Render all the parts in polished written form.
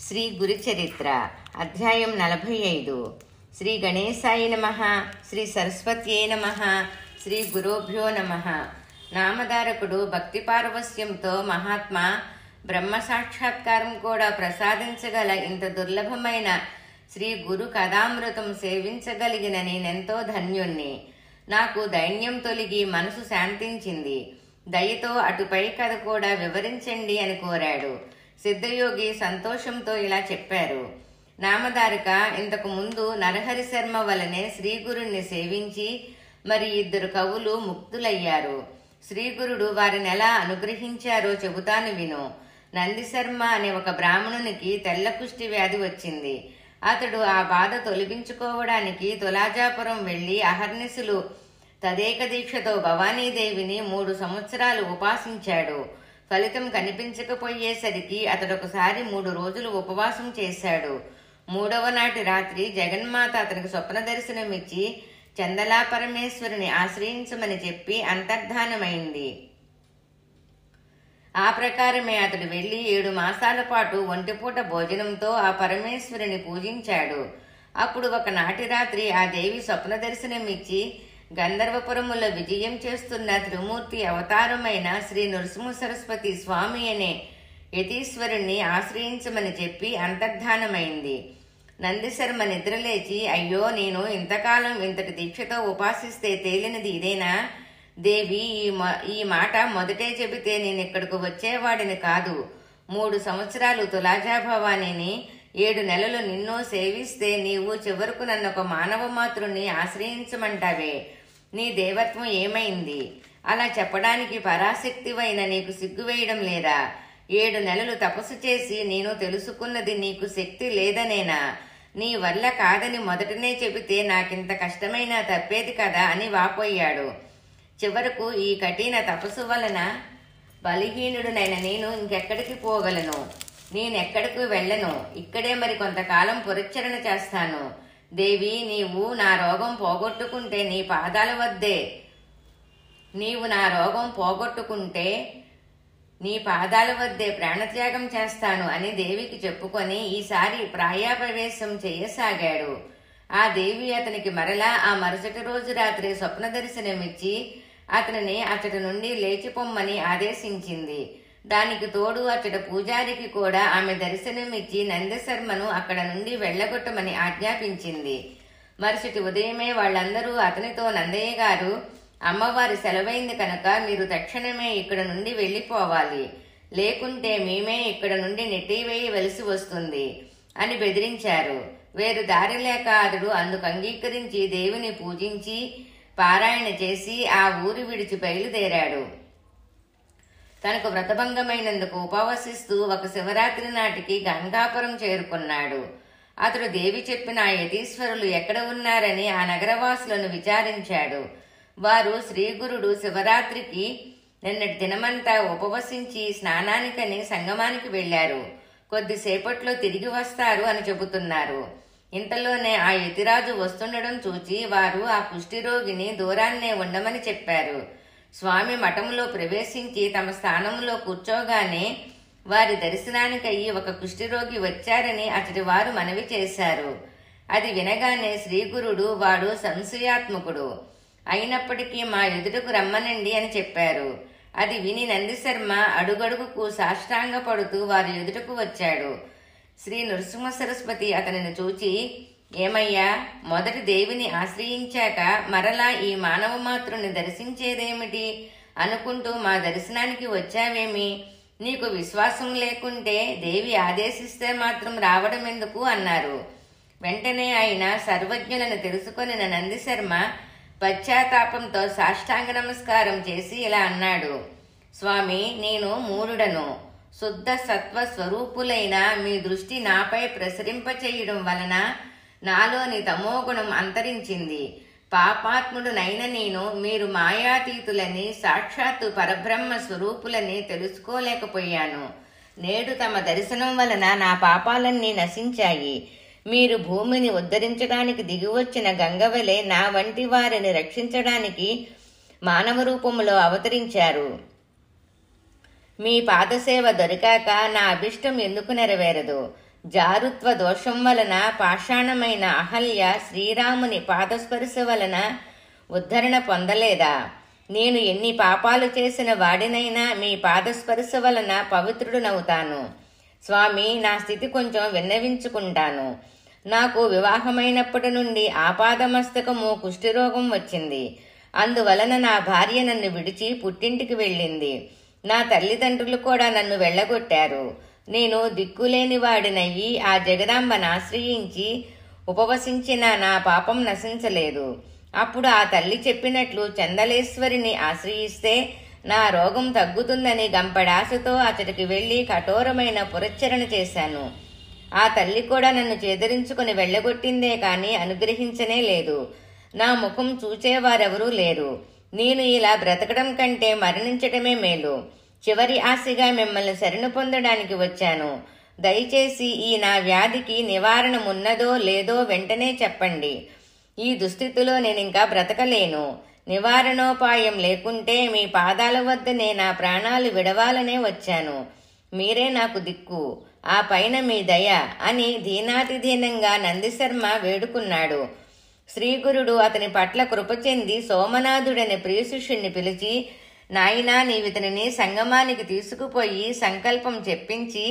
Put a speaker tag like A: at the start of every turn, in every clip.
A: శ్రీ గురుచరిత్ర అధ్యాయం 45. శ్రీ గణేశాయ నమః. శ్రీ సరస్వత్యై నమః. శ్రీ గురుభ్యో నమః. నామధారకుడు భక్తి పారవస్యంతో మహాత్మా బ్రహ్మ సాక్షాత్కారం కూడా ప్రసాదించగల ఇంత దుర్లభమైన శ్రీ గురు కథామృతం సేవించగలిగిన నేనెంతో ధన్యుణ్ణి. నాకు దైన్యం తొలగి మనసు శాంతించింది. దయతో అటుపై కథ కూడా వివరించండి అని కోరాడు. సిద్ధయోగి సంతోషంతో ఇలా చెప్పారు. నామధారక, ఇంతకు ముందు నరహరి శర్మ వలనే శ్రీగురుణ్ణి సేవించి మరి 2 కవులు ముక్తులయ్యారు. శ్రీగురుడు వారిని ఎలా అనుగ్రహించారో చెబుతాను విను. నందిశర్మ అనే ఒక బ్రాహ్మణునికి తెల్ల కుష్టి వ్యాధి వచ్చింది. అతడు ఆ బాధ తొలగించుకోవడానికి తులాజాపురం వెళ్లి అహర్నిశలు తదేక దీక్షతో భవానీదేవిని 3 సంవత్సరాలు ఉపాసించాడు. ఫలితం కనిపించకపోయేసరికి అతడొకసారి 3 రోజులు ఉపవాసం చేశాడు. 3వ నాటి రాత్రి జగన్మాత అతనికి స్వప్న దర్శనమిచ్చి చందలా పరమేశ్వరుని ఆశ్రయించమని చెప్పి అంతర్ధానమైంది. ఆ ప్రకారమే అతడు వెళ్లి 7 మాసాల పాటు ఒంటిపూట భోజనంతో ఆ పరమేశ్వరుని పూజించాడు. అప్పుడు ఒకనాటి రాత్రి ఆ దేవి స్వప్న దర్శనమిచ్చి గంధర్వపురములో విజయం చేస్తున్న త్రిమూర్తి అవతారమైన శ్రీ నృసింహ సరస్వతి స్వామి అనే యతీశ్వరుణ్ణి ఆశ్రయించమని చెప్పి అంతర్ధానమైంది. నందిశర్మ నిద్రలేచి, అయ్యో, నేను ఇంతకాలం ఇంతటి దీక్షతో ఉపాసిస్తే తేలినది ఇదేనా? దేవి, ఈ మాట మొదటే చెబితే నేనిక్కడకు వచ్చేవాడిని కాదు. 3 సంవత్సరాలు తులాజా భవానీని, 7 నెలలు నిన్ను సేవిస్తే నీవు చివరకు నన్నొక మానవ మాతృని ఆశ్రయించమంటావే. నీ దేవత్వం ఏమైంది? అలా చెప్పడానికి పరాశక్తివైన నీకు సిగ్గువేయడం లేదా? 7 నెలలు తపస్సు చేసి నేను తెలుసుకున్నది నీకు శక్తి లేదనేనా? నీ వల్ల కాదని మొదటనే చెబితే నాకింత కష్టమైనా తప్పేది కదా అని వాపోయాడు. చివరకు ఈ కఠిన తపస్సు వలన బలహీనుడునైన నేను ఇంకెక్కడికి పోగలను? నేనెక్కడికి వెళ్ళను. ఇక్కడే మరి కొంతకాలం పురచ్చరణ చేస్తాను. దేవి, నీవు నా రోగం పోగొట్టుకుంటే నీ పాదాల వద్దే ప్రాణత్యాగం చేస్తాను అని దేవికి చెప్పుకొని ఈసారి ప్రాయాప్రవేశం చేయసాగాడు. ఆ దేవి అతనికి మరలా ఆ మరుసటి రోజు రాత్రి స్వప్న దర్శనమిచ్చి అతనిని అతడి నుండి లేచిపోమ్మని ఆదేశించింది. దానికి తోడు అతడి పూజారికి కూడా ఆమె దర్శనమిచ్చి నందిశర్మను అక్కడ నుండి వెళ్లగొట్టమని ఆజ్ఞాపించింది. మరుసటి ఉదయమే వాళ్ళందరూ అతనితో, నందయ్య గారు, అమ్మవారి సెలవైంది కనుక మీరు తక్షణమే ఇక్కడ నుండి వెళ్లిపోవాలి, లేకుంటే మేమే ఇక్కడ నుండి నెట్టివేయవలసి వస్తుంది అని బెదిరించారు. వేరు దారి లేక అతడు అందుకు అంగీకరించి దేవిని పూజించి పారాయణ చేసి ఆ ఊరి విడిచి బయలుదేరాడు. తనకు వ్రతభంగమైనందుకు ఉపవసిస్తూ ఒక శివరాత్రి నాటికి గంగాపురం చేరుకున్నాడు. అతడు దేవి చెప్పిన ఆ యతీశ్వరులు ఎక్కడ ఉన్నారని ఆ నగరవాసులను విచారించాడు. వారు శ్రీగురుడు శివరాత్రికి నిన్నటి దినమంతా ఉపవసించి స్నానానికని సంగమానికి వెళ్లారు, కొద్దిసేపట్లో తిరిగి వస్తారు అని చెబుతున్నారు. ఇంతలోనే ఆ యతిరాజు వస్తుండడం చూచి వారు ఆ కుష్ఠిరోగిని దూరాన్నే ఉండమని చెప్పారు. స్వామి మఠంలో ప్రవేశించి తమ స్థానంలో కూర్చోగానే వారి దర్శనానికయ్యి ఒక కుష్ఠిరోగి వచ్చారని అతడి వారు మనవి చేశారు. అది వినగానే శ్రీగురుడు, వాడు సంశయాత్మకుడు అయినప్పటికీ మా ఎదుటకు రమ్మనండి అని చెప్పారు. అది విని నందిశర్మ అడుగడుగుకు సాష్టాంగ పడుతూ వారి ఎదుటకు వచ్చాడు. శ్రీ నృసింహ సరస్వతి అతనిని చూచి, ఏమయ్యా, మొదటి దేవిని ఆశ్రయించాక మరలా ఈ మానవ మాతృని దర్శించేదేమిటి అనుకుంటూ మా దర్శనానికి వచ్చావేమి? నీకు విశ్వాసం లేకుంటే దేవి ఆదేశిస్తే మాత్రం రావడం ఎందుకు అన్నారు. వెంటనే ఆయన సర్వజ్ఞులను తెలుసుకొనిన నందిశర్మ పశ్చాత్తాపంతో సాష్టాంగ నమస్కారం చేసి ఇలా అన్నాడు. స్వామి, నేను మూఢుడను. శుద్ధ సత్వ స్వరూపులైన మీ దృష్టి నాపై ప్రసరింపచేయడం వలన నాలోని తమోగుణం అంతరించింది. పాపాత్ముడునైన నేను మీరు మాయాతీతులని, సాక్షాత్తు పరబ్రహ్మ స్వరూపులని తెలుసుకోలేకపోయాను. నేడు తమ దర్శనం వలన నా పాపాలన్నీ నశించాయి. మీరు భూమిని ఉద్ధరించడానికి దిగివచ్చిన గంగవలే నా వంటి వారిని రక్షించడానికి మానవ రూపంలో అవతరించారు. మీ పాదసేవ దొరికాక నా అభిష్టం ఎందుకు నెరవేరదు? జారుత్వ దోషం వలన పాషాణమైన అహల్య శ్రీరాముని పాదస్పర్శ వలన ఉద్ధరణ పొందలేదా? నేను ఎన్ని పాపాలు చేసిన వాడినైనా మీ పాదస్పర్శ వలన పవిత్రుడునవుతాను. స్వామి, నా స్థితి కొంచెం విన్నవించుకుంటాను. నాకు వివాహమైనప్పటి నుండి ఆపాదమస్తకము కుష్ఠరోగం వచ్చింది. అందువలన నా భార్య నన్ను విడిచి పుట్టింటికి వెళ్ళింది. నా తల్లిదండ్రులు కూడా నన్ను వెళ్ళగొట్టారు. నేను దిక్కులేని వాడినయ్యి ఆ జగదాంబను ఆశ్రయించి ఉపవసించిన నా పాపం నశించలేదు. అప్పుడు ఆ తల్లి చెప్పినట్లు చందలేశ్వరిని ఆశ్రయిస్తే నా రోగం తగ్గుతుందని గంపడాశతో అతడికి వెళ్లి కఠోరమైన పురశ్చరణ చేశాను. ఆ తల్లి కూడా నన్ను చేదరించుకుని వెళ్ళగొట్టిందే కాని అనుగ్రహించనే లేదు. నా ముఖం చూచేవారెవరూ లేరు. నేను ఇలా బ్రతకడం కంటే మరణించటమే మేలు. చివరి ఆశగా మిమ్మల్ని శరణు పొందడానికి వచ్చాను. దయచేసి ఈ నా వ్యాధికి నివారణమున్నదో లేదో వెంటనే చెప్పండి. ఈ దుస్థితిలో నేనింకా బ్రతకలేను. నివారణోపాయం లేకుంటే మీ పాదాల వద్దనే నా ప్రాణాలు విడవాలనే వచ్చాను. మీరే నాకు దిక్కు, ఆ పైన మీ దయ అని దీనాతిదీనంగా నందిశర్మ వేడుకున్నాడు. శ్రీగురుడు అతని పట్ల కృప చెంది సోమనాథుడని ప్రియశిష్యుణ్ణి పిలిచి, నాయనా, నీవితనిని సంగమానికి తీసుకుపోయి సంకల్పం చెప్పించి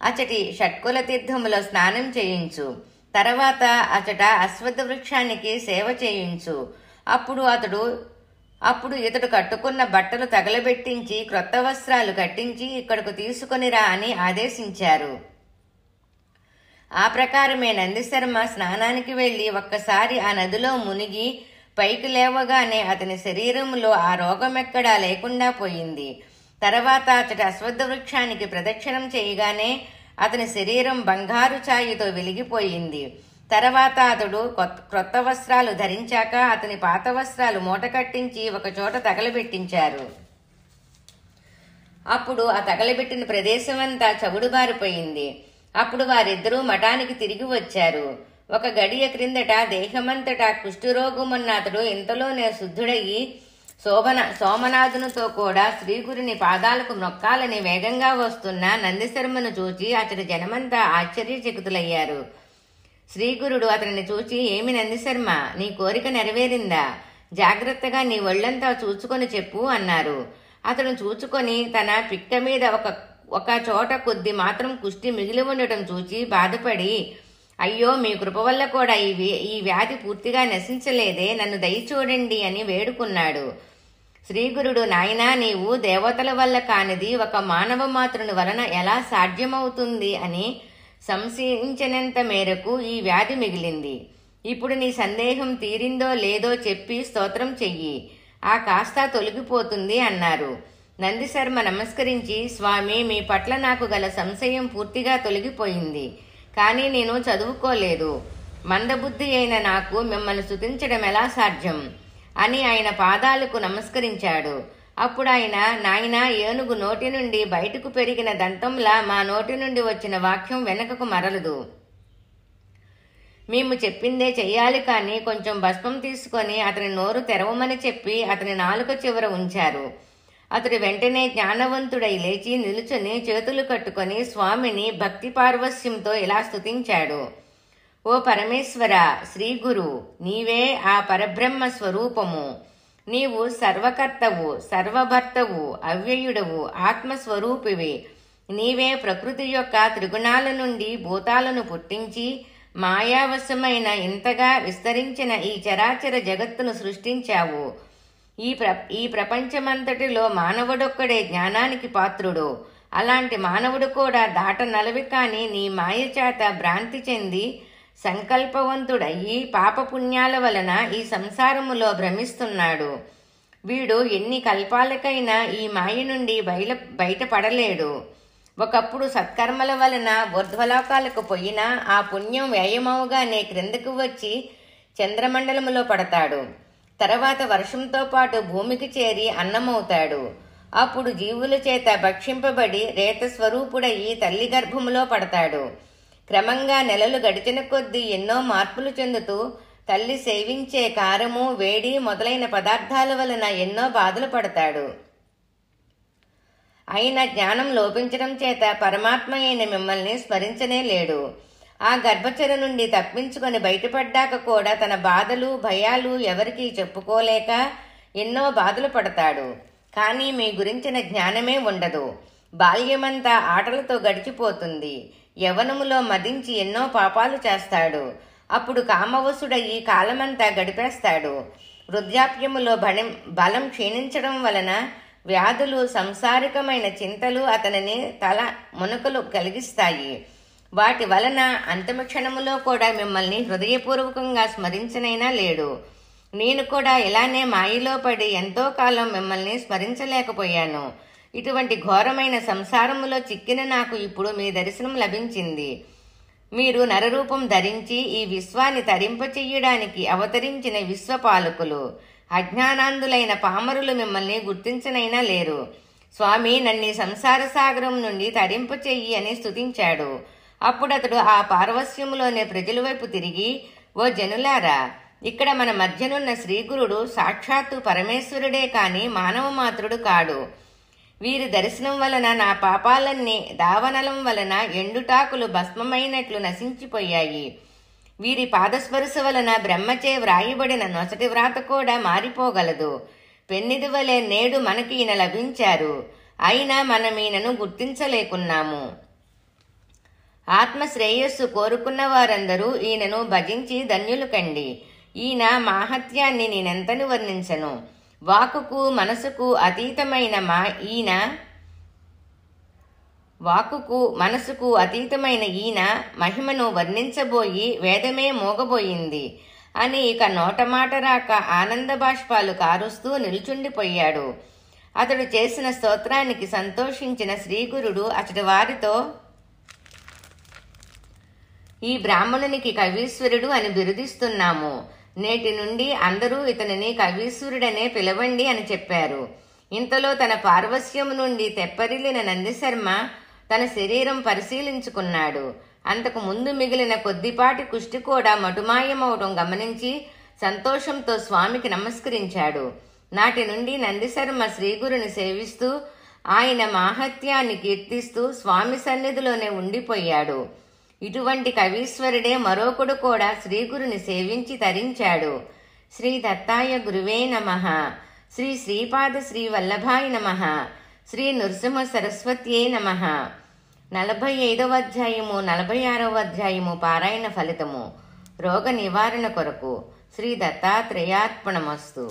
A: అచటి షట్కుల తీర్థములో స్నానం చేయించు. తర్వాత అచట అశ్వత్థ వృక్షానికి సేవ చేయించు. అప్పుడు ఇతడు కట్టుకున్న బట్టలు తగలబెట్టించి క్రొత్త వస్త్రాలు కట్టించి ఇక్కడకు తీసుకొనిరా అని ఆదేశించారు. ఆ ప్రకారమే నందిశర్మ స్నానానికి వెళ్లి ఒక్కసారి ఆ నదిలో మునిగి పైకి లేవగానే అతని శరీరంలో ఆ రోగమెక్కడా లేకుండా పోయింది. తర్వాత అతడి అశ్వత్థ వృక్షానికి ప్రదక్షిణం చేయగానే అతని శరీరం బంగారు ఛాయతో వెలిగిపోయింది. తర్వాత అతడు క్రొత్త వస్త్రాలు ధరించాక అతని పాత వస్త్రాలు మూట కట్టించి ఒక చోట తగలబెట్టించారు. అప్పుడు ఆ తగలబెట్టిన ప్రదేశమంతా చవుడుబారిపోయింది. అప్పుడు వారిద్దరూ మఠానికి తిరిగి వచ్చారు. ఒక గడియ క్రిందట దేహమంతటా కుష్ఠరోగమున్న అతడు ఇంతలోనే శుద్ధుడయి సోమనాథునితో కూడా శ్రీగురుని పాదాలకు నొక్కాలని వేగంగా వస్తున్న నందిశర్మను చూచి అతడి జనమంతా ఆశ్చర్యచకితులయ్యారు. శ్రీగురుడు అతనిని చూచి, ఏమి నందిశర్మ, నీ కోరిక నెరవేరిందా? జాగ్రత్తగా నీ ఒళ్లంతా చూచుకొని చెప్పు అన్నారు. అతను చూచుకొని తన పిక్క మీద ఒక చోట కొద్ది మాత్రం కుష్టి మిగిలి ఉండటం చూచి బాధపడి, అయ్యో, మీ కృప వల్ల కూడా ఈ వ్యాధి పూర్తిగా నశించలేదే, నన్ను దయచూడండి అని వేడుకున్నాడు. శ్రీగురుడు, నాయనా, నీవు దేవతల వల్ల కానిది ఒక మానవ మాతృని వలన ఎలా సాధ్యమవుతుంది అని సంశయించినంత మేరకు ఈ వ్యాధి మిగిలింది. ఇప్పుడు నీ సందేహం తీరిందో లేదో చెప్పి స్తోత్రం చెయ్యి, ఆ కాస్త తొలగిపోతుంది అన్నారు. నందిశర్మ నమస్కరించి, స్వామి, మీ పట్ల నాకు గల సంశయం పూర్తిగా తొలగిపోయింది. కానీ నేను చదువుకోలేదు. మందబుద్ధి అయిన నాకు మిమ్మల్ని స్తుతించడం ఎలా సాధ్యం అని ఆయన పాదాలకు నమస్కరించాడు. అప్పుడు ఆయన, నాయనా, ఏనుగు నోటి నుండి బయటకు పెరిగిన దంతంలా మా నోటి నుండి వచ్చిన వాక్యం వెనకకు మరలదు. మేము చెప్పిందే చెయ్యాలి కానీ కొంచెం భస్మం తీసుకొని అతని నోరు తెరవమని చెప్పి అతని నాలుక చివర ఉంచారు. అతడు వెంటనే జ్ఞానవంతుడై లేచి నిలుచుని చేతులు కట్టుకొని స్వామిని భక్తి పార్వస్యంతో ఇలా స్తుతించాడు. ఓ పరమేశ్వర, శ్రీగురు, నీవే ఆ పరబ్రహ్మ స్వరూపము. నీవు సర్వకర్తవు, సర్వభర్తవు, అవ్యయుడవు, ఆత్మస్వరూపివి. నీవే ప్రకృతి యొక్క త్రిగుణాల నుండి భూతాలను పుట్టించి మాయావశమైన ఇంతగా విస్తరించిన ఈ చరాచర జగత్తును సృష్టించావు. ఈ ప్రపంచమంతటిలో మానవుడొక్కడే జ్ఞానానికి పాత్రుడు. అలాంటి మానవుడు కూడా దాటనలవి కాని నీ మాయ చేత భ్రాంతి చెంది సంకల్పవంతుడయ్యి పాపపుణ్యాల వలన ఈ సంసారములో భ్రమిస్తున్నాడు. వీడు ఎన్ని కల్పాలకైనా ఈ మాయ నుండి బయటపడలేడు. ఒకప్పుడు సత్కర్మల వలన ఊర్ధ్వలోకాలకు పోయినా ఆ పుణ్యం వ్యయమవుగానే క్రిందకు వచ్చి చంద్రమండలములో పడతాడు. తర్వాత వర్షంతో పాటు భూమికి చేరి అన్నమవుతాడు. అప్పుడు జీవుల చేత భక్షింపబడి రేత స్వరూపుడయి తల్లి గర్భములో పడతాడు. క్రమంగా నెలలు గడిచిన కొద్దీ ఎన్నో మార్పులు చెందుతూ తల్లి సేవించే కారము, వేడి మొదలైన పదార్థాల వలన ఎన్నో బాధలు పడతాడు. అయినా జ్ఞానం లోపించడం చేత పరమాత్మ అయిన మిమ్మల్ని స్మరించనే లేడు. ఆ గర్భచర నుండి తప్పించుకొని బయటపడ్డాక కూడా తన బాధలు భయాలు ఎవరికీ చెప్పుకోలేక ఎన్నో బాధలు పడతాడు. కానీ మీ గురించిన జ్ఞానమే ఉండదు. బాల్యమంతా ఆటలతో గడిచిపోతుంది. యవ్వనములో మదించి ఎన్నో పాపాలు చేస్తాడు. అప్పుడు కామవశుడయి కాలమంతా గడిపేస్తాడు. వృద్ధాప్యములో బలం క్షీణించడం వలన వ్యాధులు సంసారికమైన చింతలు అతనిని తల మునకలు కలిగిస్తాయి. వాటి వలన అంతిమ క్షణములో కూడా మిమ్మల్ని హృదయపూర్వకంగా స్మరించనైనా లేడు. నేను కూడా ఇలానే మాయలో పడి ఎంతో కాలం మిమ్మల్ని స్మరించలేకపోయాను. ఇటువంటి ఘోరమైన సంసారములో చిక్కిన నాకు ఇప్పుడు మీ దర్శనం లభించింది. మీరు నరరూపం ధరించి ఈ విశ్వాన్ని తరింపచెయ్యడానికి అవతరించిన విశ్వపాలకులు. అజ్ఞానాంధులైన పామరులు మిమ్మల్ని గుర్తించనైనా లేరు. స్వామి, నన్ను సంసార సాగరం నుండి తరింపచెయ్యి అని స్తుతించాడు. అప్పుడతడు ఆ పార్వస్యములోనే ప్రజల వైపు తిరిగి, ఓ జనులారా, ఇక్కడ మన మధ్యనున్న శ్రీగురుడు సాక్షాత్తు పరమేశ్వరుడే కాని మానవ మాత్రుడు కాడు. వీరి దర్శనం వలన నా పాపాలన్నీ దావనలం వలన ఎండుటాకులు భస్మమైనట్లు నశించిపోయాయి. వీరి పాదస్పర్శ వలన బ్రహ్మచే వ్రాయబడిన నొసటి వ్రాత కూడా మారిపోగలదు. పెన్నిది వలె నేడు మనకి ఈయన లభించారు. అయినా మనం ఈయనను గుర్తించలేకున్నాము. ఆత్మ శ్రేయస్సు కోరుకున్న వారందరూ ఈయనను భజించి ధన్యులు కండి. ఈయన మాహత్యాన్ని నేనెంతని వర్ణించను. వాక్కుకు మనసుకు అతీతమైన ఈయన మహిమను వర్ణించబోయి వేదమే మోగబోయింది అని ఇక నోటమాట రాక ఆనంద బాష్పాలు కారుస్తూ నిల్చుండిపోయాడు. అతడు చేసిన స్తోత్రానికి సంతోషించిన శ్రీగురుడు అతడి వారితో, ఈ బ్రాహ్మణునికి కవీశ్వరుడు అని బిరుదిస్తున్నాము. నేటి నుండి అందరూ ఇతనిని కవీశ్వరుడనే పిలవండి అని చెప్పారు. ఇంతలో తన పార్వస్యము నుండి తెప్పరిల్లిన నందిశర్మ తన శరీరం పరిశీలించుకున్నాడు. అంతకు ముందు మిగిలిన కొద్దిపాటి కుష్టి కూడా మటుమాయమవటం గమనించి సంతోషంతో స్వామికి నమస్కరించాడు. నాటి నుండి నందిశర్మ శ్రీగురుని సేవిస్తూ ఆయన మాహత్యాన్ని కీర్తిస్తూ స్వామి సన్నిధిలోనే ఉండిపోయాడు. ఇటువంటి కవీశ్వరుడే మరొకడు కూడా శ్రీగురుని సేవించి తరించాడు. శ్రీ దత్తాయ గురువే నమః. శ్రీ శ్రీపాద శ్రీ వల్లభాయ నమః. శ్రీ నృసింహ సరస్వత్యే నమః. 45వ అధ్యాయము 46వ అధ్యాయము పారాయణ ఫలితము. రోగ నివారణ కొరకు శ్రీ దత్తాత్రేయార్పణమస్తు.